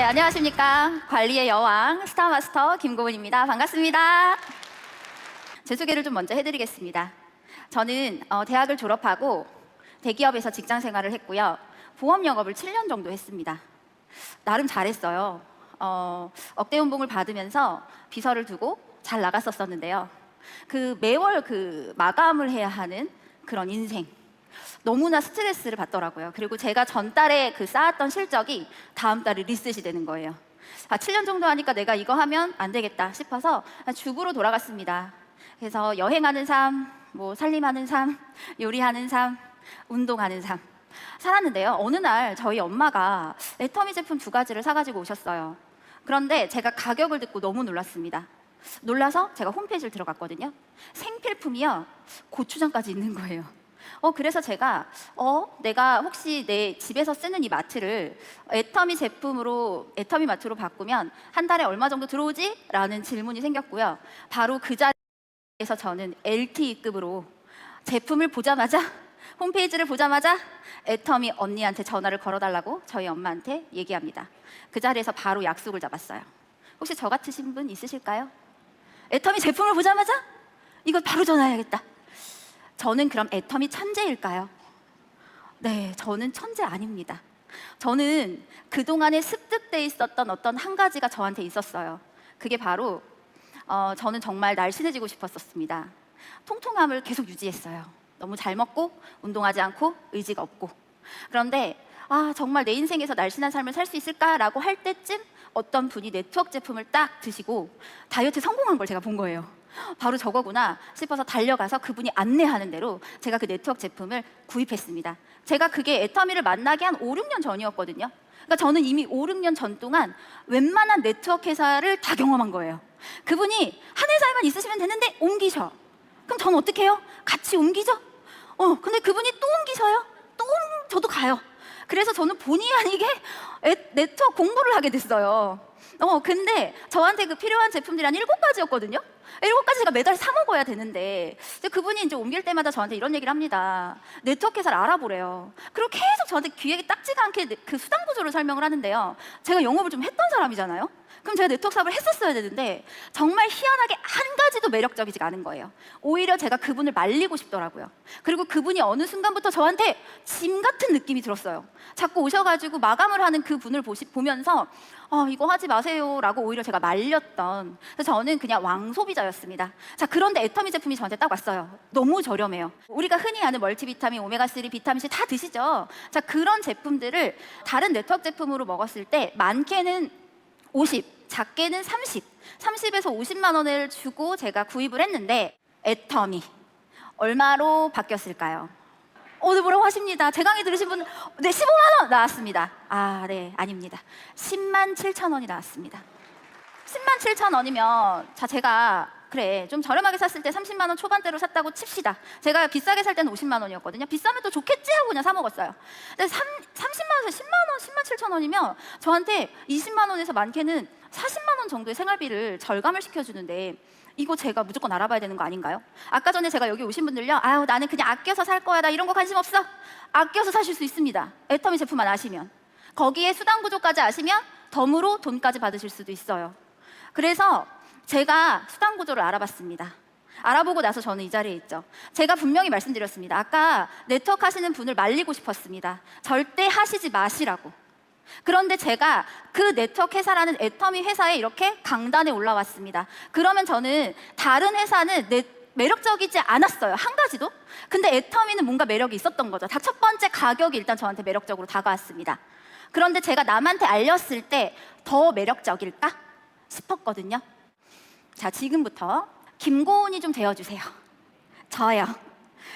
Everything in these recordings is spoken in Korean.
안녕하십니까. 관리의 여왕 스타마스터 김고은입니다. 반갑습니다. 제 소개를 좀 먼저 해드리겠습니다. 저는 대학을 졸업하고 대기업에서 직장 생활을 했고요. 보험 영업을 7년 정도 했습니다. 나름 잘했어요. 억대 연봉을 받으면서 비서를 두고 잘 나갔었는데요. 매월 마감을 해야 하는 그런 인생, 너무나 스트레스를 받더라고요. 그리고 제가 전달에 쌓았던 실적이 다음 달에 리셋이 되는 거예요. 7년 정도 하니까 내가 이거 하면 안 되겠다 싶어서 주부로 돌아갔습니다. 그래서 여행하는 삶, 살림하는 삶, 요리하는 삶, 운동하는 삶 살았는데요. 어느 날 저희 엄마가 애터미 제품 2가지를 사가지고 오셨어요. 그런데 제가 가격을 듣고 너무 놀랐습니다. 놀라서 제가 홈페이지를 들어갔거든요. 생필품이요, 고추장까지 있는 거예요. 그래서 제가 내가 혹시 내 집에서 쓰는 이 마트를 애터미 마트로 바꾸면 한 달에 얼마 정도 들어오지? 라는 질문이 생겼고요. 바로 그 자리에서 저는 LTE급으로 제품을 보자마자, 홈페이지를 보자마자 애터미 언니한테 전화를 걸어달라고 저희 엄마한테 얘기합니다. 그 자리에서 바로 약속을 잡았어요. 혹시 저 같으신 분 있으실까요? 애터미 제품을 보자마자 이거 바로 전화해야겠다. 저는 그럼 애터미 천재일까요? 네, 저는 천재 아닙니다. 저는 그동안에 습득돼 있었던 어떤 한 가지가 저한테 있었어요. 그게 바로 저는 정말 날씬해지고 싶었었습니다. 통통함을 계속 유지했어요. 너무 잘 먹고 운동하지 않고 의지가 없고. 그런데 정말 내 인생에서 날씬한 삶을 살 수 있을까라고 할 때쯤 어떤 분이 네트워크 제품을 딱 드시고 다이어트에 성공한 걸 제가 본 거예요. 바로 저거구나 싶어서 달려가서 그분이 안내하는 대로 제가 그 네트워크 제품을 구입했습니다. 제가 그게 애터미를 만나기 한 5, 6년 전이었거든요. 그러니까 저는 이미 5, 6년 전 동안 웬만한 네트워크 회사를 다 경험한 거예요. 그분이 한 회사에만 있으시면 되는데 옮기셔. 그럼 저는 어떻게 해요? 같이 옮기죠? 근데 그분이 또 옮기셔요? 저도 가요. 그래서 저는 본의 아니게 네트워크 공부를 하게 됐어요. 근데 저한테 필요한 제품들이 한 7가지였거든요. 7가지 제가 매달 사 먹어야 되는데 그분이 이제 옮길 때마다 저한테 이런 얘기를 합니다. 네트워크 회사를 알아보래요. 그리고 계속 저한테 귀에 딱지가 않게 그 수당 구조를 설명을 하는데요. 제가 영업을 좀 했던 사람이잖아요. 그럼 제가 네트워크 사업을 했었어야 되는데 정말 희한하게 한 가지도 매력적이지가 않은 거예요. 오히려 제가 그분을 말리고 싶더라고요. 그리고 그분이 어느 순간부터 저한테 짐 같은 느낌이 들었어요. 자꾸 오셔가지고 마감을 하는 그분을 보면서 이거 하지 마세요 라고 오히려 제가 말렸던, 그래서 저는 그냥 왕소비자였습니다. 자, 그런데 애터미 제품이 저한테 딱 왔어요. 너무 저렴해요. 우리가 흔히 아는 멀티비타민, 오메가3, 비타민C 다 드시죠? 자, 그런 제품들을 다른 네트워크 제품으로 먹었을 때 많게는 50, 작게는 30에서 50만 원을 주고 제가 구입을 했는데 애터미 얼마로 바뀌었을까요? 오늘 뭐라고 하십니다. 제 강의 들으신 분, 네, 15만 원 나왔습니다. 네, 아닙니다. 10만 7천 원이 나왔습니다. 10만 7천 원이면 제가 그래 좀 저렴하게 샀을 때 30만 원 초반대로 샀다고 칩시다. 제가 비싸게 살 때는 50만 원이었거든요. 비싸면 또 좋겠지 하고 그냥 사 먹었어요. 근데 30만 원에서 10만 원, 10만 7천 원이면 저한테 20만 원에서 많게는 40만 원 정도의 생활비를 절감을 시켜주는데 이거 제가 무조건 알아봐야 되는 거 아닌가요? 아까 전에 제가 여기 오신 분들요, 나는 그냥 아껴서 살 거야, 나 이런 거 관심 없어. 아껴서 사실 수 있습니다. 애터미 제품만 아시면. 거기에 수당 구조까지 아시면 덤으로 돈까지 받으실 수도 있어요. 그래서 제가 수당 구조를 알아봤습니다. 알아보고 나서 저는 이 자리에 있죠. 제가 분명히 말씀드렸습니다. 아까 네트워크 하시는 분을 말리고 싶었습니다. 절대 하시지 마시라고. 그런데 제가 그 네트워크 회사라는 애터미 회사에 이렇게 강단에 올라왔습니다. 그러면 저는 다른 회사는 매력적이지 않았어요. 한 가지도. 근데 애터미는 뭔가 매력이 있었던 거죠. 첫 번째 가격이 일단 저한테 매력적으로 다가왔습니다. 그런데 제가 남한테 알렸을 때 더 매력적일까 싶었거든요. 자, 지금부터 김고은이 좀 되어주세요. 저요.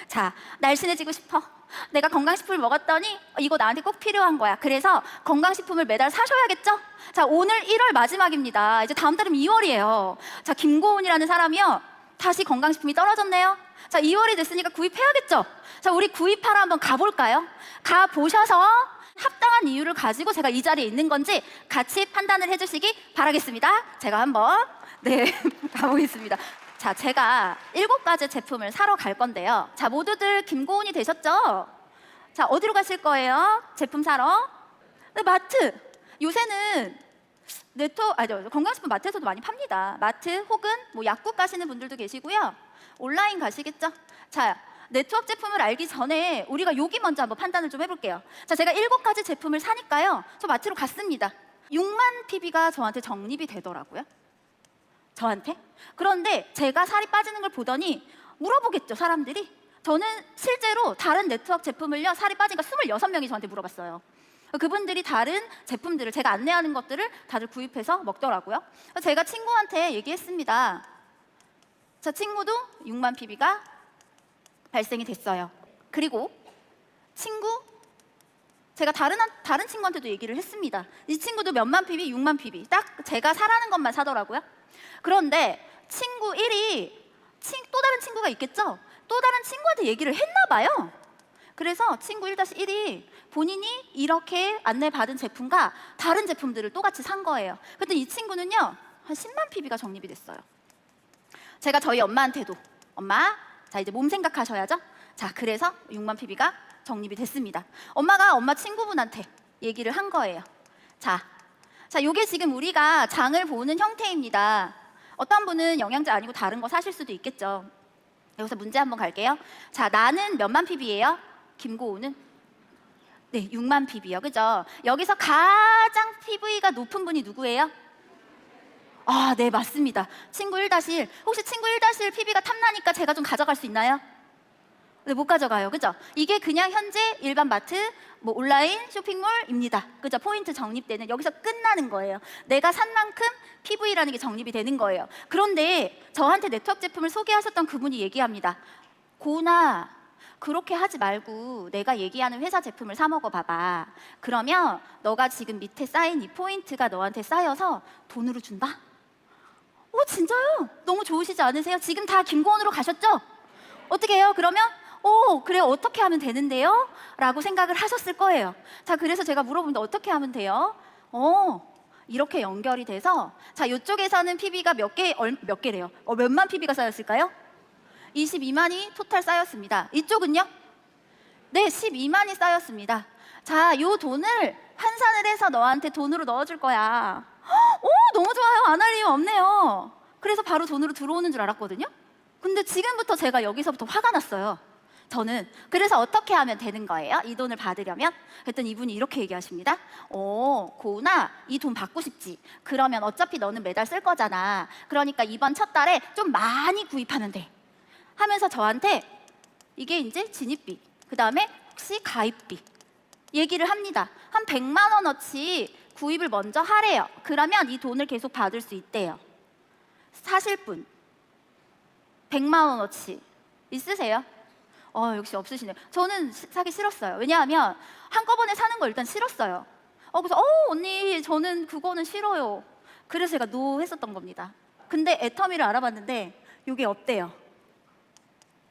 자, 날씬해지고 싶어. 내가 건강식품을 먹었더니 이거 나한테 꼭 필요한 거야. 그래서 건강식품을 매달 사셔야겠죠? 자, 오늘 1월 마지막입니다. 이제 다음 달이면 2월이에요. 자, 김고은이라는 사람이요, 다시 건강식품이 떨어졌네요. 자, 2월이 됐으니까 구입해야겠죠? 자, 우리 구입하러 한번 가볼까요? 가보셔서 합당한 이유를 가지고 제가 이 자리에 있는 건지 같이 판단을 해주시기 바라겠습니다. 제가 한번 가보겠습니다. 자, 제가 7가지 제품을 사러 갈 건데요. 자, 모두들 김고은이 되셨죠? 자, 어디로 가실 거예요? 제품 사러? 네, 마트. 요새는 건강식품 마트에서도 많이 팝니다. 마트 혹은 뭐 약국 가시는 분들도 계시고요. 온라인 가시겠죠? 자, 네트워크 제품을 알기 전에 우리가 여기 먼저 한번 판단을 좀 해볼게요. 자, 제가 7가지 제품을 사니까요. 저 마트로 갔습니다. 6만 PB가 저한테 적립이 되더라고요. 저한테. 그런데 제가 살이 빠지는 걸 보더니 물어보겠죠, 사람들이. 저는 실제로 다른 네트워크 제품을요, 살이 빠진 거 26명이 저한테 물어봤어요. 그분들이 다른 제품들을, 제가 안내하는 것들을 다들 구입해서 먹더라고요. 제가 친구한테 얘기했습니다. 저 친구도 6만 PB가 발생이 됐어요. 그리고 제가 다른 친구한테도 얘기를 했습니다. 이 친구도 몇만 PB, 6만 PB. 딱 제가 사라는 것만 사더라고요. 그런데 친구 1이 또 다른 친구가 있겠죠? 또 다른 친구한테 얘기를 했나 봐요. 그래서 친구 1-1이 본인이 이렇게 안내받은 제품과 다른 제품들을 또 같이 산 거예요. 근데 이 친구는요, 한 10만 PB가 적립이 됐어요. 제가 저희 엄마한테도, 엄마, 자 이제 몸 생각하셔야죠. 자, 그래서 6만 PB가 적립이 됐습니다. 엄마가 엄마 친구분한테 얘기를 한 거예요. 자, 요게 지금 우리가 장을 보는 형태입니다. 어떤 분은 영양제 아니고 다른 거 사실 수도 있겠죠. 여기서 문제 한번 갈게요. 자, 나는 몇만 PB예요? 김고우는? 네, 6만 PB요. 그죠? 여기서 가장 PV가 높은 분이 누구예요? 아, 네, 맞습니다. 친구 1-1. 혹시 친구 1-1 PB가 탐나니까 제가 좀 가져갈 수 있나요? 네, 못 가져가요. 그죠? 이게 그냥 현재 일반 마트, 뭐 온라인 쇼핑몰입니다. 그죠? 포인트 적립되는, 여기서 끝나는 거예요. 내가 산 만큼 PV라는 게 적립이 되는 거예요. 그런데 저한테 네트워크 제품을 소개하셨던 그분이 얘기합니다. 고은아, 그렇게 하지 말고 내가 얘기하는 회사 제품을 사 먹어봐봐. 그러면 너가 지금 밑에 쌓인 이 포인트가 너한테 쌓여서 돈으로 준다? 진짜요? 너무 좋으시지 않으세요? 지금 다 김고은으로 가셨죠? 어떻게 해요? 그러면 그래요, 어떻게 하면 되는데요? 라고 생각을 하셨을 거예요. 자, 그래서 제가 물어보는데 어떻게 하면 돼요? 이렇게 연결이 돼서, 자, 이쪽에서는 PB가 몇 개래요? 몇만 PB가 쌓였을까요? 22만이 토탈 쌓였습니다. 이쪽은요? 네, 12만이 쌓였습니다. 자, 요 돈을 환산을 해서 너한테 돈으로 넣어줄 거야. 너무 좋아요. 안 할 이유 없네요. 그래서 바로 돈으로 들어오는 줄 알았거든요. 근데 지금부터 제가 여기서부터 화가 났어요. 저는. 그래서 어떻게 하면 되는 거예요? 이 돈을 받으려면? 그랬더니 이분이 이렇게 얘기하십니다. 고은아, 이 돈 받고 싶지? 그러면 어차피 너는 매달 쓸 거잖아. 그러니까 이번 첫 달에 좀 많이 구입하면 돼. 하면서 저한테 이게 이제 진입비, 그 다음에 혹시 가입비 얘기를 합니다. 한 100만 원어치 구입을 먼저 하래요. 그러면 이 돈을 계속 받을 수 있대요. 사실 분 100만 원어치 있으세요? 역시 없으시네요. 저는 사기 싫었어요. 왜냐하면 한꺼번에 사는 거 일단 싫었어요. 그래서 언니, 저는 그거는 싫어요. 그래서 제가 노 했었던 겁니다. 근데 애터미를 알아봤는데 이게 없대요.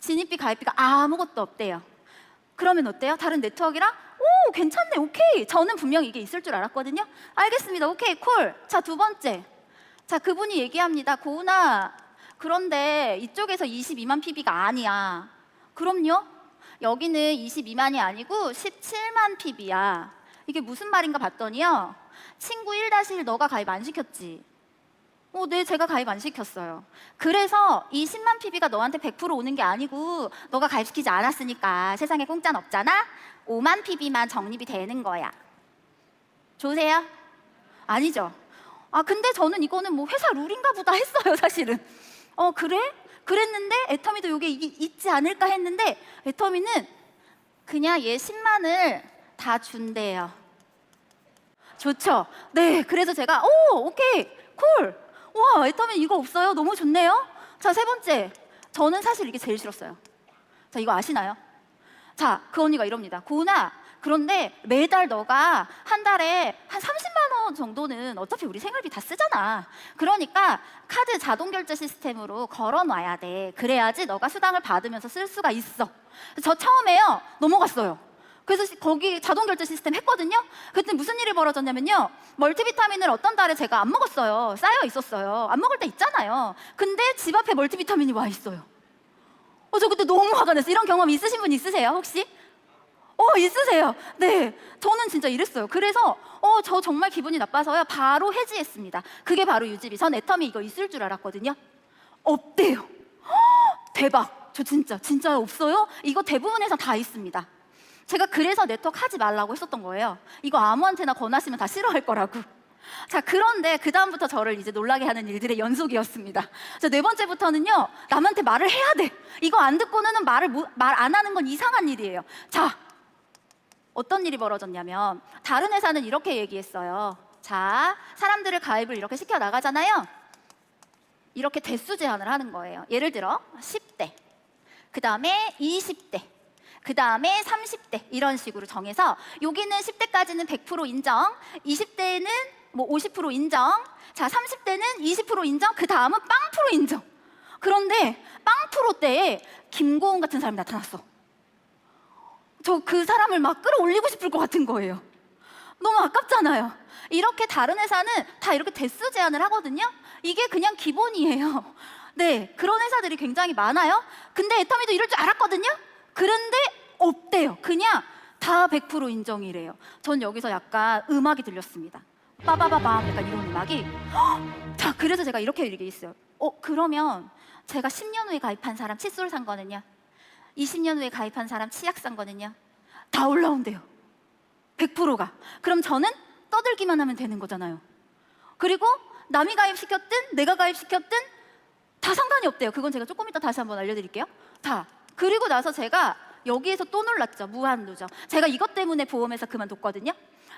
진입비, 가입비가 아무것도 없대요. 그러면 어때요? 다른 네트워크랑 괜찮네, 오케이. 저는 분명히 이게 있을 줄 알았거든요. 알겠습니다, 오케이, 콜. 자, 2번째. 자, 그분이 얘기합니다. 고은아, 그런데 이쪽에서 22만 PB가 아니야. 그럼요? 여기는 22만이 아니고 17만 PB야. 이게 무슨 말인가 봤더니요, 친구 1-1 너가 가입 안 시켰지? 네, 제가 가입 안 시켰어요. 그래서 이 10만 PB가 너한테 100% 오는 게 아니고 너가 가입시키지 않았으니까 세상에 공짜는 없잖아? 5만 PB만 적립이 되는 거야. 좋으세요? 아니죠? 근데 저는 이거는 뭐 회사 룰인가 보다 했어요, 사실은. 그래? 그랬는데 애터미도 이게 있지 않을까 했는데 애터미는 그냥 얘 10만을 다 준대요. 좋죠? 네, 그래서 제가 오케이, 콜. 와, 애터미 이거 없어요? 너무 좋네요. 자, 3번째. 저는 사실 이게 제일 싫었어요. 자, 이거 아시나요? 자, 그 언니가 이럽니다. 고은아, 그런데 매달 너가 한 달에 한 30만 원 정도는 어차피 우리 생활비 다 쓰잖아. 그러니까 카드 자동 결제 시스템으로 걸어놔야 돼. 그래야지 너가 수당을 받으면서 쓸 수가 있어. 저 처음에요, 넘어갔어요. 그래서 거기 자동 결제 시스템 했거든요. 그때 무슨 일이 벌어졌냐면요, 멀티비타민을 어떤 달에 제가 안 먹었어요. 쌓여 있었어요. 안 먹을 때 있잖아요. 근데 집 앞에 멀티비타민이 와 있어요. 저 그때 너무 화가 났어요. 이런 경험 있으신 분 있으세요, 혹시? 있으세요. 네, 저는 진짜 이랬어요. 그래서 저 정말 기분이 나빠서요. 바로 해지했습니다. 그게 바로 유지비. 전 애터미 이거 있을 줄 알았거든요. 없대요. 대박. 저 진짜 없어요? 이거 대부분 회사 다 있습니다. 제가 그래서 네트워크 하지 말라고 했었던 거예요. 이거 아무한테나 권하시면 다 싫어할 거라고. 자, 그런데 그 다음부터 저를 이제 놀라게 하는 일들의 연속이었습니다. 자, 네 번째부터는요, 남한테 말을 해야 돼. 이거 안 듣고는 말 안 하는 건 이상한 일이에요. 자, 어떤 일이 벌어졌냐면 다른 회사는 이렇게 얘기했어요. 자, 사람들을 가입을 이렇게 시켜 나가잖아요. 이렇게 대수 제한을 하는 거예요. 예를 들어 10대, 그 다음에 20대, 그 다음에 30대 이런 식으로 정해서 여기는 10대까지는 100% 인정, 20대는 뭐 50% 인정, 자 30대는 20% 인정, 그 다음은 빵 프로 인정. 그런데 빵 프로 때에 김고은 같은 사람이 나타났어. 저 그 사람을 막 끌어올리고 싶을 것 같은 거예요. 너무 아깝잖아요. 이렇게 다른 회사는 다 이렇게 대수 제한을 하거든요. 이게 그냥 기본이에요. 네, 그런 회사들이 굉장히 많아요. 근데 애터미도 이럴 줄 알았거든요. 그런데 없대요. 그냥 다 100% 인정이래요. 전 여기서 약간 음악이 들렸습니다. 빠바바밤 약간 이런 음악이. 자, 그래서 제가 이렇게 얘기했어요. 그러면 제가 10년 후에 가입한 사람 칫솔 산 거는요? 20년 후에 가입한 사람 치약 산 거는요? 다 올라온대요. 100%가. 그럼 저는 떠들기만 하면 되는 거잖아요. 그리고 남이 가입시켰든 내가 가입시켰든 다 상관이 없대요. 그건 제가 조금 이따 다시 한번 알려드릴게요. 자, 그리고 나서 제가 여기에서 또 놀랐죠. 무한 누적. 제가 이것 때문에 보험회사 그만뒀거든요.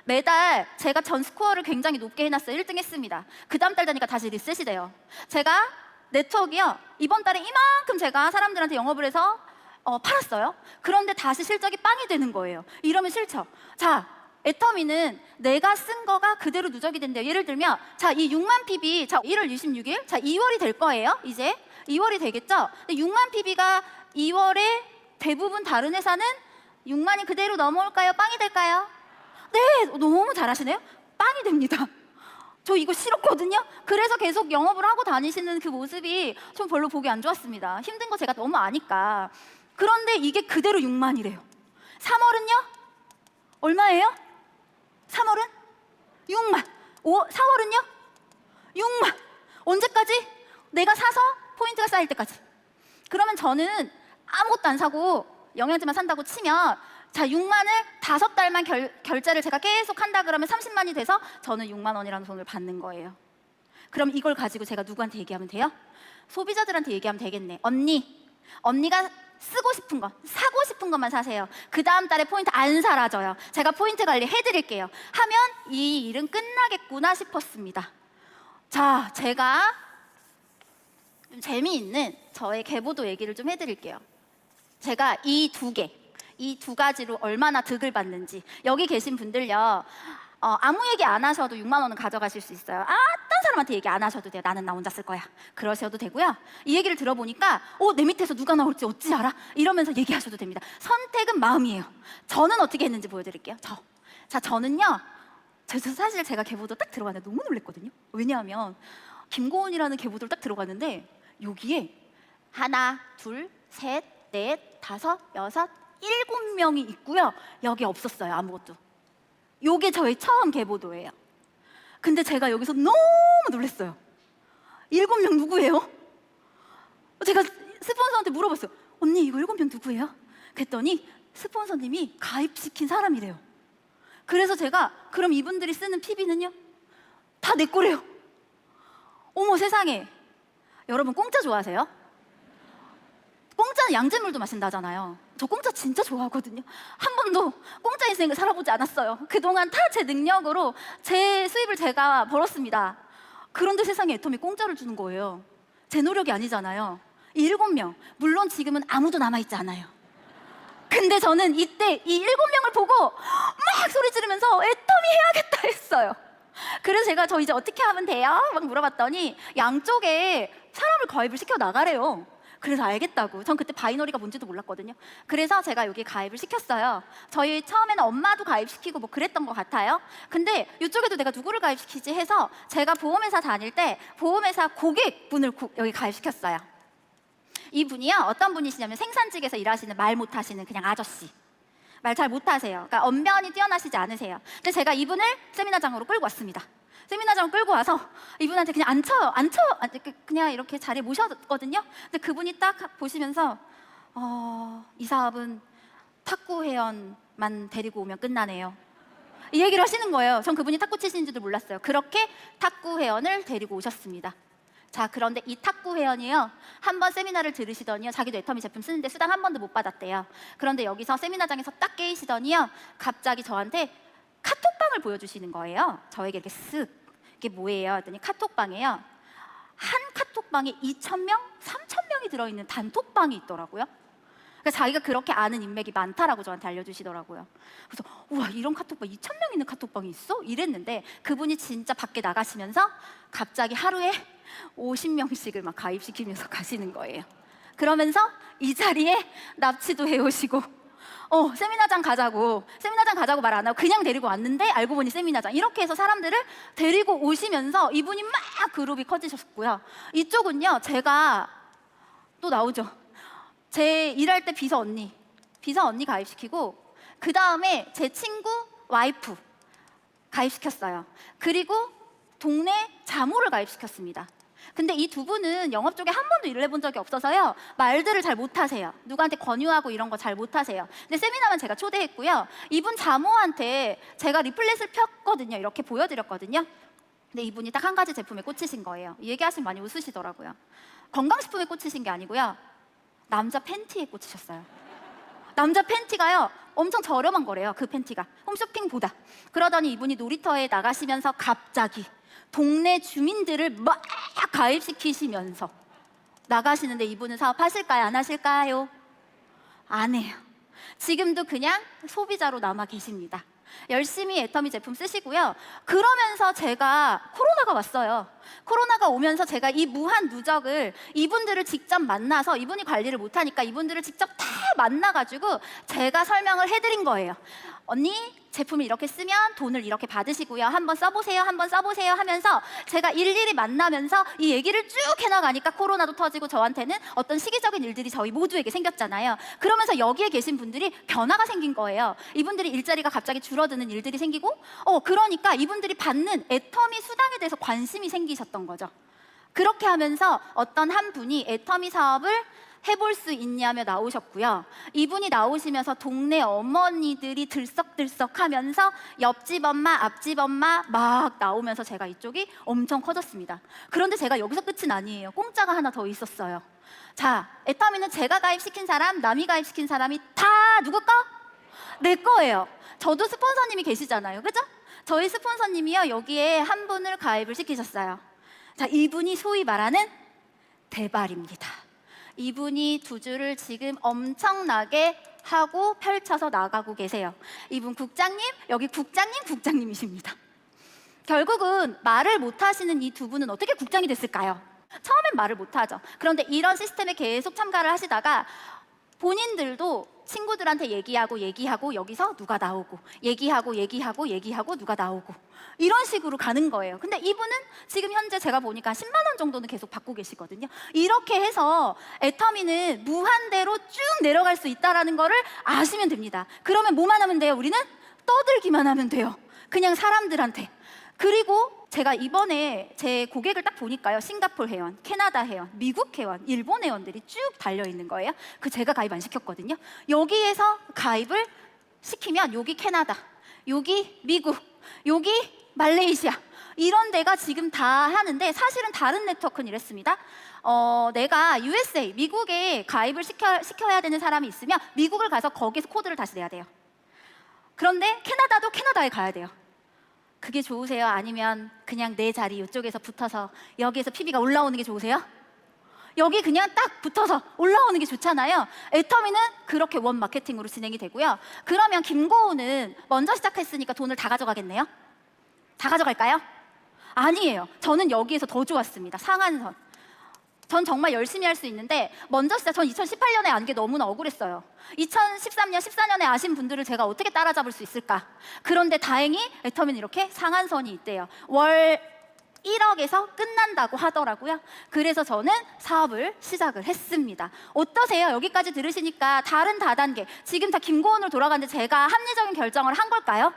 매달 제가 전 스코어를 굉장히 높게 해놨어요. 1등 했습니다. 그 다음 달 되니까 다시 리셋이 돼요. 제가 네트워크요, 이번 달에 이만큼 제가 사람들한테 영업을 해서 팔았어요. 그런데 다시 실적이 빵이 되는 거예요. 이러면 싫죠. 자, 애터미는 내가 쓴 거가 그대로 누적이 된대요. 예를 들면 자, 이 6만 PB, 자 1월 26일, 자 2월이 될 거예요. 이제 2월이 되겠죠. 근데 6만 PB가 2월에 대부분 다른 회사는 6만이 그대로 넘어올까요? 빵이 될까요? 네, 너무 잘하시네요. 빵이 됩니다. 저 이거 싫었거든요. 그래서 계속 영업을 하고 다니시는 그 모습이 좀 별로 보기 안 좋았습니다. 힘든 거 제가 너무 아니까. 그런데 이게 그대로 6만이래요. 3월은요? 얼마예요? 3월은? 6만. 4월은요? 6만. 언제까지? 내가 사서 포인트가 쌓일 때까지. 그러면 저는 아무것도 안 사고 영양제만 산다고 치면 자, 6만을 5달만 결제를 제가 계속 한다 그러면 30만이 돼서 저는 6만 원이라는 돈을 받는 거예요. 그럼 이걸 가지고 제가 누구한테 얘기하면 돼요? 소비자들한테 얘기하면 되겠네. 언니가 쓰고 싶은 거, 사고 싶은 것만 사세요. 그 다음 달에 포인트 안 사라져요. 제가 포인트 관리 해드릴게요. 하면 이 일은 끝나겠구나 싶었습니다. 자, 제가 좀 재미있는 저의 계보도 얘기를 좀 해드릴게요. 제가 이 두 가지로 얼마나 득을 받는지. 여기 계신 분들요, 아무 얘기 안 하셔도 6만 원은 가져가실 수 있어요. 딴 사람한테 얘기 안 하셔도 돼요. 나는 나 혼자 쓸 거야. 그러셔도 되고요. 이 얘기를 들어보니까 내 밑에서 누가 나올지 어찌 알아? 이러면서 얘기하셔도 됩니다. 선택은 마음이에요. 저는 어떻게 했는지 보여드릴게요. 저는요, 사실 제가 계보도 딱 들어갔는데 너무 놀랐거든요. 왜냐하면 김고은이라는 계보도를 딱 들어갔는데 여기에 하나, 둘, 셋, 넷, 다섯, 여섯, 7명이 있고요. 여기 없었어요. 아무것도. 요게 저의 처음 계보도예요. 근데 제가 여기서 너무 놀랐어요. 7명 누구예요? 제가 스폰서한테 물어봤어요. 언니 이거 7명 누구예요? 그랬더니 스폰서님이 가입시킨 사람이래요. 그래서 제가 그럼 이분들이 쓰는 PB는요? 다 내 거래요. 어머 세상에. 여러분 공짜 좋아하세요? 공짜는 양잿물도 마신다잖아요. 저 공짜 진짜 좋아하거든요. 한 번도 공짜 인생을 살아보지 않았어요. 그동안 다 제 능력으로 제 수입을 제가 벌었습니다. 그런데 세상에 애터미 공짜를 주는 거예요. 제 노력이 아니잖아요. 이 7명, 물론 지금은 아무도 남아있지 않아요. 근데 저는 이때 이 7명을 보고 막 소리 지르면서 애터미 해야겠다 했어요. 그래서 제가 저 이제 어떻게 하면 돼요? 막 물어봤더니 양쪽에 사람을 가입을 시켜 나가래요. 그래서 알겠다고. 전 그때 바이너리가 뭔지도 몰랐거든요. 그래서 제가 여기 가입을 시켰어요. 저희 처음에는 엄마도 가입시키고 뭐 그랬던 것 같아요. 근데 이쪽에도 내가 누구를 가입시키지 해서 제가 보험회사 다닐 때 보험회사 고객분을 여기 가입시켰어요. 이분이요, 어떤 분이시냐면 생산직에서 일하시는 말 못하시는 그냥 아저씨. 말 잘 못하세요. 그러니까 언변이 뛰어나시지 않으세요. 근데 제가 이분을 세미나장으로 끌고 왔습니다. 세미나장 끌고 와서 이분한테 그냥 그냥 이렇게 자리에 모셨거든요. 근데 그분이 딱 보시면서 이 사업은 탁구 회원만 데리고 오면 끝나네요. 이 얘기를 하시는 거예요. 전 그분이 탁구 치시는지도 몰랐어요. 그렇게 탁구 회원을 데리고 오셨습니다. 자, 그런데 이 탁구 회원이요, 한 번 세미나를 들으시더니요, 자기도 애터미 제품 쓰는데 수당 한 번도 못 받았대요. 그런데 여기서 세미나장에서 딱 깨이시더니요, 갑자기 저한테 카톡방을 보여주시는 거예요. 저에게 이렇게 쓱, 이게 뭐예요? 했더니 카톡방이에요. 한 카톡방에 2,000명, 3,000명이 들어있는 단톡방이 있더라고요. 그러니까 자기가 그렇게 아는 인맥이 많다라고 저한테 알려주시더라고요. 그래서 우와, 이런 카톡방, 2,000명 있는 카톡방이 있어? 이랬는데 그분이 진짜 밖에 나가시면서 갑자기 하루에 50명씩을 막 가입시키면서 가시는 거예요. 그러면서 이 자리에 납치도 해오시고 세미나장 가자고 말 안 하고 그냥 데리고 왔는데 알고 보니 세미나장, 이렇게 해서 사람들을 데리고 오시면서 이분이 막 그룹이 커지셨고요. 이쪽은요, 제가 또 나오죠. 제 일할 때 비서 언니 가입시키고, 그 다음에 제 친구 와이프 가입시켰어요. 그리고 동네 자모를 가입시켰습니다. 근데 이 두 분은 영업 쪽에 한 번도 일을 해본 적이 없어서요, 말들을 잘 못하세요. 누구한테 권유하고 이런 거 잘 못하세요. 근데 세미나만 제가 초대했고요, 이분 자모한테 제가 리플렛을 폈거든요. 이렇게 보여드렸거든요. 근데 이분이 딱 한 가지 제품에 꽂히신 거예요. 이 얘기하시면 많이 웃으시더라고요. 건강식품에 꽂히신 게 아니고요, 남자 팬티에 꽂히셨어요. 남자 팬티가요, 엄청 저렴한 거래요. 그 팬티가 홈쇼핑보다. 그러더니 이분이 놀이터에 나가시면서 갑자기 동네 주민들을 막 가입시키시면서 나가시는데, 이분은 사업하실까요? 안 하실까요? 안 해요. 지금도 그냥 소비자로 남아 계십니다. 열심히 애터미 제품 쓰시고요. 그러면서 제가 코로나가 왔어요. 코로나가 오면서 제가 이 무한 누적을, 이분들을 직접 만나서, 이분이 관리를 못하니까 이분들을 직접 다 만나가지고 제가 설명을 해드린 거예요. 언니, 제품을 이렇게 쓰면 돈을 이렇게 받으시고요, 한번 써보세요 하면서 제가 일일이 만나면서 이 얘기를 쭉 해나가니까 코로나도 터지고 저한테는 어떤 시기적인 일들이 저희 모두에게 생겼잖아요. 그러면서 여기에 계신 분들이 변화가 생긴 거예요. 이분들이 일자리가 갑자기 줄어드는 일들이 생기고, 그러니까 이분들이 받는 애터미 수당에 대해서 관심이 생기셨던 거죠. 그렇게 하면서 어떤 한 분이 애터미 사업을 해볼 수 있냐며 나오셨고요. 이분이 나오시면서 동네 어머니들이 들썩들썩하면서 옆집 엄마, 앞집 엄마 막 나오면서 제가 이쪽이 엄청 커졌습니다. 그런데 제가 여기서 끝은 아니에요. 공짜가 하나 더 있었어요. 자, 애터미는 제가 가입시킨 사람, 남이 가입시킨 사람이 다 누구 거? 내 거예요. 저도 스폰서님이 계시잖아요. 그죠? 저희 스폰서님이요, 여기에 한 분을 가입을 시키셨어요. 자, 이분이 소위 말하는 대발입니다. 이분이 두 줄을 지금 엄청나게 하고 펼쳐서 나가고 계세요. 이분 국장님, 여기 국장님이십니다. 결국은 말을 못하시는 이 두 분은 어떻게 국장이 됐을까요? 처음엔 말을 못하죠. 그런데 이런 시스템에 계속 참가를 하시다가 본인들도 친구들한테 얘기하고 여기서 누가 나오고 얘기하고 누가 나오고 이런 식으로 가는 거예요. 근데 이분은 지금 현재 제가 보니까 10만 원 정도는 계속 받고 계시거든요. 이렇게 해서 애터미는 무한대로 쭉 내려갈 수 있다는 거를 아시면 됩니다. 그러면 뭐만 하면 돼요? 우리는 떠들기만 하면 돼요. 그냥 사람들한테. 그리고 제가 이번에 제 고객을 딱 보니까요, 싱가포르 회원, 캐나다 회원, 미국 회원, 일본 회원들이 쭉 달려있는 거예요. 제가 가입 안 시켰거든요. 여기에서 가입을 시키면 여기 캐나다, 여기 미국, 여기 말레이시아, 이런 데가 지금 다 하는데, 사실은 다른 네트워크는 이랬습니다. 내가 USA, 미국에 가입을 시켜야 되는 사람이 있으면 미국을 가서 거기서 코드를 다시 내야 돼요. 그런데 캐나다도 캐나다에 가야 돼요. 그게 좋으세요? 아니면 그냥 내 자리 이쪽에서 붙어서 여기에서 PB가 올라오는 게 좋으세요? 여기 그냥 딱 붙어서 올라오는 게 좋잖아요. 애터미는 그렇게 원 마케팅으로 진행이 되고요. 그러면 김고은은 먼저 시작했으니까 돈을 다 가져가겠네요? 다 가져갈까요? 아니에요. 저는 여기에서 더 좋았습니다. 상한선. 전 정말 열심히 할 수 있는데, 먼저 시작, 전 2018년에 안 게 너무나 억울했어요. 2013년, 14년에 아신 분들을 제가 어떻게 따라잡을 수 있을까? 그런데 다행히 애터미는 이렇게 상한선이 있대요. 월 1억에서 끝난다고 하더라고요. 그래서 저는 사업을 시작을 했습니다. 어떠세요? 여기까지 들으시니까 다른 다단계, 지금 다 김고은으로 돌아가는데 제가 합리적인 결정을 한 걸까요?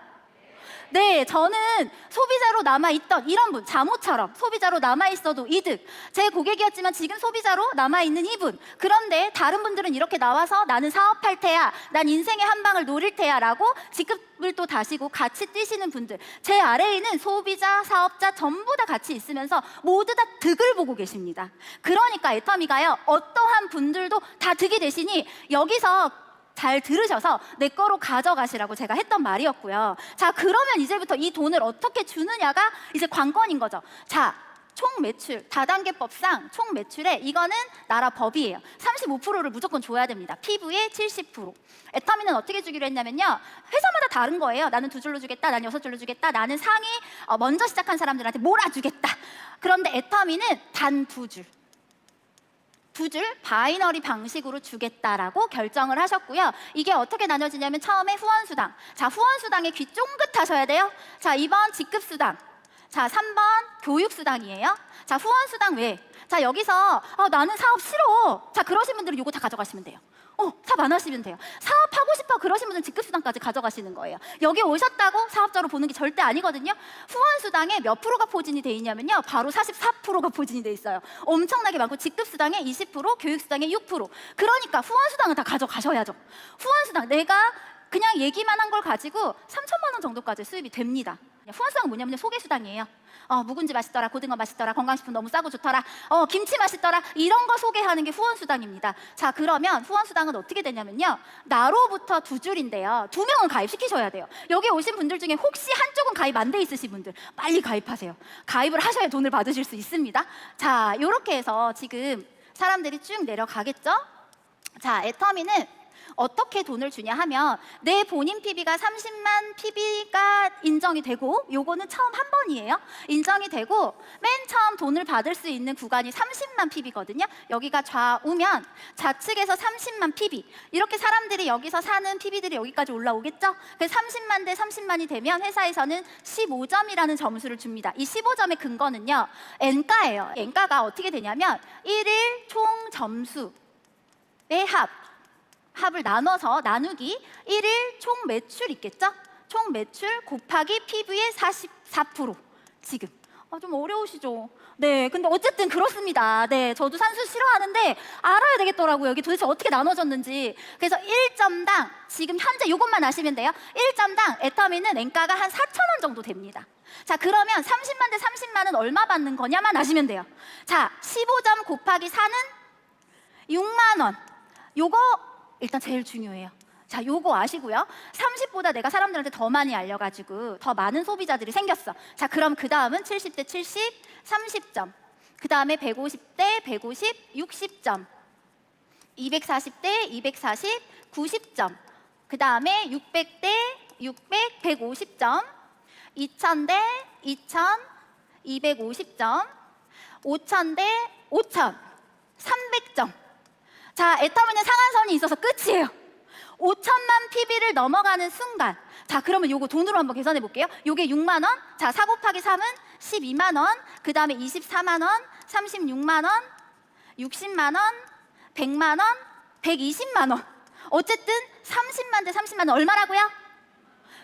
네, 저는 소비자로 남아있던 이런 분, 자모처럼 소비자로 남아있어도 이득. 제 고객이었지만 지금 소비자로 남아있는 이분. 그런데 다른 분들은 이렇게 나와서 나는 사업할 테야, 난 인생의 한 방을 노릴 테야 라고 직급을 또 다시고 같이 뛰시는 분들. 제 아래에 있는 소비자, 사업자 전부 다 같이 있으면서 모두 다 득을 보고 계십니다. 그러니까 애터미가요, 어떠한 분들도 다 득이 되시니 여기서 잘 들으셔서 내 거로 가져가시라고 제가 했던 말이었고요. 자, 그러면 이제부터 이 돈을 어떻게 주느냐가 이제 관건인 거죠. 자, 총 매출, 다단계법상 총 매출에 이거는 나라 법이에요. 35%를 무조건 줘야 됩니다. 피부의 70%. 애터미는 어떻게 주기로 했냐면요, 회사마다 다른 거예요. 나는 2줄로 주겠다, 나는 6줄로 주겠다, 나는 상위 먼저 시작한 사람들한테 몰아주겠다. 그런데 애터미는 단 2줄. 2줄 바이너리 방식으로 주겠다라고 결정을 하셨고요. 이게 어떻게 나눠지냐면 처음에 후원수당. 자, 후원수당에 귀 쫑긋하셔야 돼요. 자, 2번 직급수당. 자, 3번 교육수당이에요. 자, 후원수당 외에. 자, 여기서 나는 사업 싫어. 자, 그러신 분들은 이거 다 가져가시면 돼요. 사업 안 하시면 돼요. 사업하고 싶어 그러신 분들은 직급수당까지 가져가시는 거예요. 여기 오셨다고 사업자로 보는 게 절대 아니거든요. 후원수당에 몇 프로가 포진이 돼 있냐면요, 바로 44%가 포진이 돼 있어요. 엄청나게 많고 직급수당에 20%, 교육수당에 6%. 그러니까 후원수당은 다 가져가셔야죠. 후원수당, 내가 그냥 얘기만 한 걸 가지고 3천만 원 정도까지 수입이 됩니다. 후원수당은 뭐냐면 소개수당이에요. 묵은지 맛있더라, 고등어 맛있더라, 건강식품 너무 싸고 좋더라, 김치 맛있더라, 이런 거 소개하는 게 후원수당입니다. 자, 그러면 후원수당은 어떻게 되냐면요, 나로부터 2줄인데요 2명은 가입시키셔야 돼요. 여기 오신 분들 중에 혹시 한쪽은 가입 안 돼 있으신 분들 빨리 가입하세요. 가입을 하셔야 돈을 받으실 수 있습니다. 자, 이렇게 해서 지금 사람들이 쭉 내려가겠죠. 자, 애터미는 어떻게 돈을 주냐 하면 내 본인 PB가 30만 PB가 인정이 되고, 요거는 처음 한 번이에요. 인정이 되고 맨 처음 돈을 받을 수 있는 구간이 30만 PB거든요. 여기가 좌우면 좌측에서 30만 PB. 이렇게 사람들이 여기서 사는 PB들이 여기까지 올라오겠죠. 그래서 30만 대 30만이 되면 회사에서는 15점이라는 점수를 줍니다. 이 15점의 근거는요, N가예요. N가가 어떻게 되냐면 1일 총 점수의 합을 나눠서 나누기 1일 총 매출 있겠죠? 총 매출 곱하기 PB의 44%. 지금 좀 어려우시죠? 네, 근데 어쨌든 그렇습니다. 네, 저도 산수 싫어하는데 알아야 되겠더라고요. 여기 도대체 어떻게 나눠졌는지. 그래서 1점당 지금 현재 이것만 아시면 돼요. 1점당 애터미는 N가가 한 4,000원 정도 됩니다. 자, 그러면 30만 대 30만은 얼마 받는 거냐만 아시면 돼요. 자, 15점 곱하기 4는 6만 원. 요거 일단 제일 중요해요. 자, 요거 아시고요. 30보다 내가 사람들한테 더 많이 알려가지고 더 많은 소비자들이 생겼어. 자, 그럼 그 다음은 70대 70, 30점. 그 다음에 150대 150, 60점. 240대 240, 90점. 그 다음에 600대 600, 150점. 2000대 2000, 250점. 5000대 5000, 300점. 자, 애터미는 상한선이 있어서 끝이에요. 5천만 PB를 넘어가는 순간. 자, 그러면 요거 돈으로 한번 계산해 볼게요. 요게 6만 원. 자, 4 곱하기 3은 12만 원. 그 다음에 24만 원, 36만 원, 60만 원, 100만 원, 120만 원. 어쨌든 30만 대 30만 원 얼마라고요?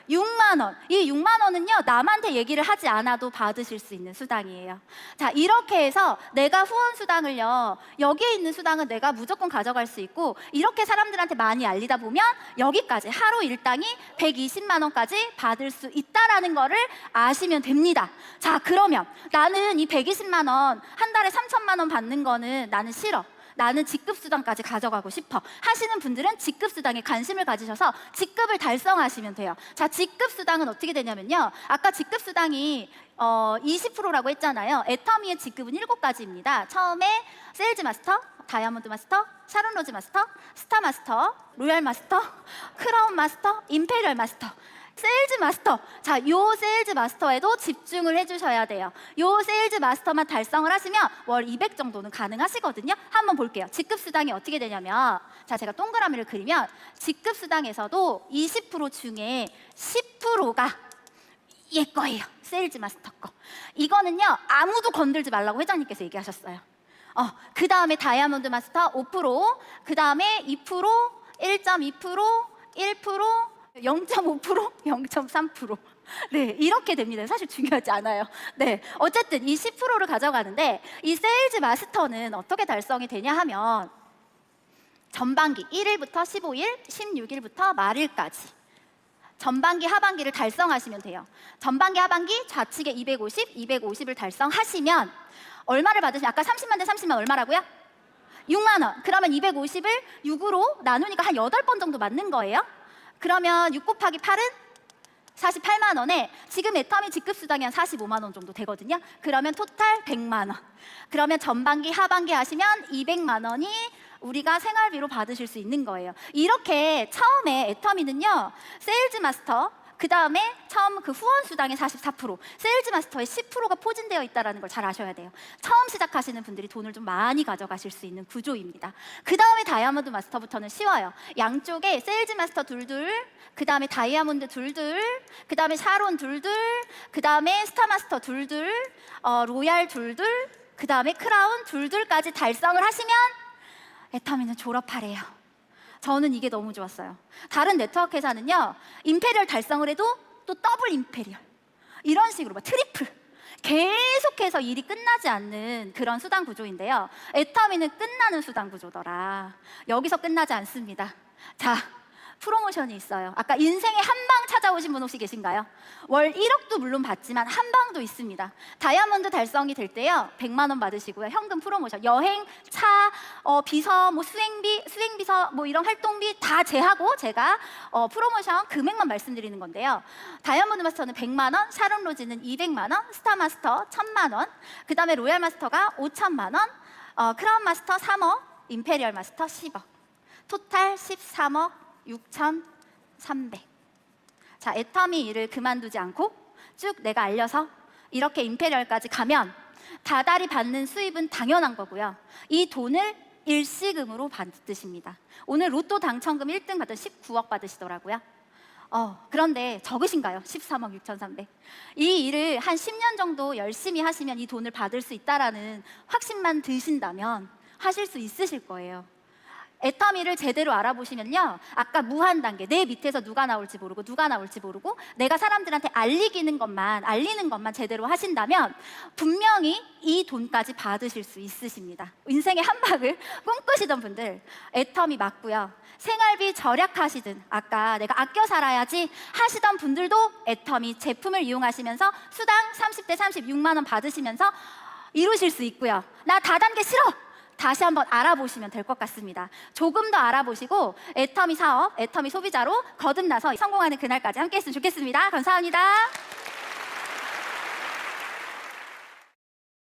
6만 원. 이 6만 원은요, 남한테 얘기를 하지 않아도 받으실 수 있는 수당이에요. 자, 이렇게 해서 내가 후원 수당을요, 여기에 있는 수당은 내가 무조건 가져갈 수 있고, 이렇게 사람들한테 많이 알리다 보면 여기까지 하루 일당이 120만 원까지 받을 수 있다라는 거를 아시면 됩니다. 자, 그러면 나는 이 120만 원, 한 달에 3천만 원 받는 거는 나는 싫어, 나는 직급수당까지 가져가고 싶어 하시는 분들은 직급수당에 관심을 가지셔서 직급을 달성하시면 돼요. 자, 직급수당은 어떻게 되냐면요, 아까 직급수당이 20%라고 했잖아요. 애터미의 직급은 7가지입니다. 처음에 세일즈 마스터, 다이아몬드 마스터, 샤론 로즈 마스터, 스타 마스터, 로얄 마스터, 크라운 마스터, 임페리얼 마스터. 세일즈 마스터. 자, 요 세일즈 마스터에도 집중을 해주셔야 돼요. 요 세일즈 마스터만 달성을 하시면 월 200 정도는 가능하시거든요. 한번 볼게요. 직급수당이 어떻게 되냐면, 자, 제가 동그라미를 그리면 직급수당에서도 20% 중에 10%가 얘 거예요. 세일즈 마스터 거. 이거는요, 아무도 건들지 말라고 회장님께서 얘기하셨어요. 그 다음에 다이아몬드 마스터 5%, 그 다음에 2%, 1.2%, 1%, 0.5%, 0.3%. 네, 이렇게 됩니다. 사실 중요하지 않아요. 네, 어쨌든 이 10%를 가져가는데, 이 세일즈 마스터는 어떻게 달성이 되냐 하면 전반기 1일부터 15일, 16일부터 말일까지 전반기, 하반기를 달성하시면 돼요. 전반기, 하반기 좌측에 250, 250을 달성하시면 얼마를 받으시면, 아까 30만 대 30만 얼마라고요? 6만 원. 그러면 250을 6으로 나누니까 한 8번 정도 맞는 거예요. 그러면 6 곱하기 8은 48만 원에 지금 애터미 직급수당이 한 45만 원 정도 되거든요. 그러면 토탈 100만 원. 그러면 전반기, 하반기 하시면 200만 원이 우리가 생활비로 받으실 수 있는 거예요. 이렇게 처음에 애터미는요, 세일즈 마스터, 그 다음에 처음 그 후원 수당의 44%, 세일즈 마스터의 10%가 포진되어 있다는 걸 잘 아셔야 돼요. 처음 시작하시는 분들이 돈을 좀 많이 가져가실 수 있는 구조입니다. 그 다음에 다이아몬드 마스터부터는 쉬워요. 양쪽에 세일즈 마스터 둘둘, 그 다음에 다이아몬드 둘둘, 그 다음에 샤론 둘둘, 그 다음에 스타 마스터 둘둘, 로얄 둘둘, 그 다음에 크라운 둘둘까지 달성을 하시면 애터미는 졸업하래요. 저는 이게 너무 좋았어요. 다른 네트워크 회사는요, 임페리얼 달성을 해도 또 더블 임페리얼, 이런 식으로 막 트리플, 계속해서 일이 끝나지 않는 그런 수당 구조인데요, 애터미는 끝나는 수당 구조더라. 여기서 끝나지 않습니다. 자, 프로모션이 있어요. 아까 인생에 한 방 찾아오신 분 혹시 계신가요? 월 1억도 물론 받지만 한 방도 있습니다. 다이아몬드 달성이 될 때요, 100만 원 받으시고요. 현금 프로모션, 여행, 차, 비서, 뭐 수행비서, 뭐 이런 활동비 다 제하고 제가 프로모션 금액만 말씀드리는 건데요. 다이아몬드 마스터는 100만 원, 샤론 로즈는 200만 원, 스타 마스터 1000만 원, 그 다음에 로얄 마스터가 5천만 원, 크라운 마스터 3억, 임페리얼 마스터 10억, 토탈 13억 6,300. 자, 애터미 일을 그만두지 않고 쭉 내가 알려서 이렇게 임페리얼까지 가면 다달이 받는 수입은 당연한 거고요. 이 돈을 일시금으로 받으십니다. 오늘 로또 당첨금 1등 받은 19억 받으시더라고요. 그런데 적으신가요? 13억 6,300. 이 일을 한 10년 정도 열심히 하시면 이 돈을 받을 수 있다라는 확신만 드신다면 하실 수 있으실 거예요. 애터미를 제대로 알아보시면요, 아까 무한 단계, 내 밑에서 누가 나올지 모르고 내가 사람들한테 알리는 것만 제대로 하신다면 분명히 이 돈까지 받으실 수 있으십니다. 인생의 한 방을 꿈꾸시던 분들 애터미 맞고요. 생활비 절약하시든 아까 내가 아껴 살아야지 하시던 분들도 애터미 제품을 이용하시면서 수당 30대 36만 원 받으시면서 이루실 수 있고요. 나 다단계 싫어! 다시 한번 알아보시면 될 것 같습니다. 조금 더 알아보시고 애터미 사업, 애터미 소비자로 거듭나서 성공하는 그날까지 함께 했으면 좋겠습니다. 감사합니다.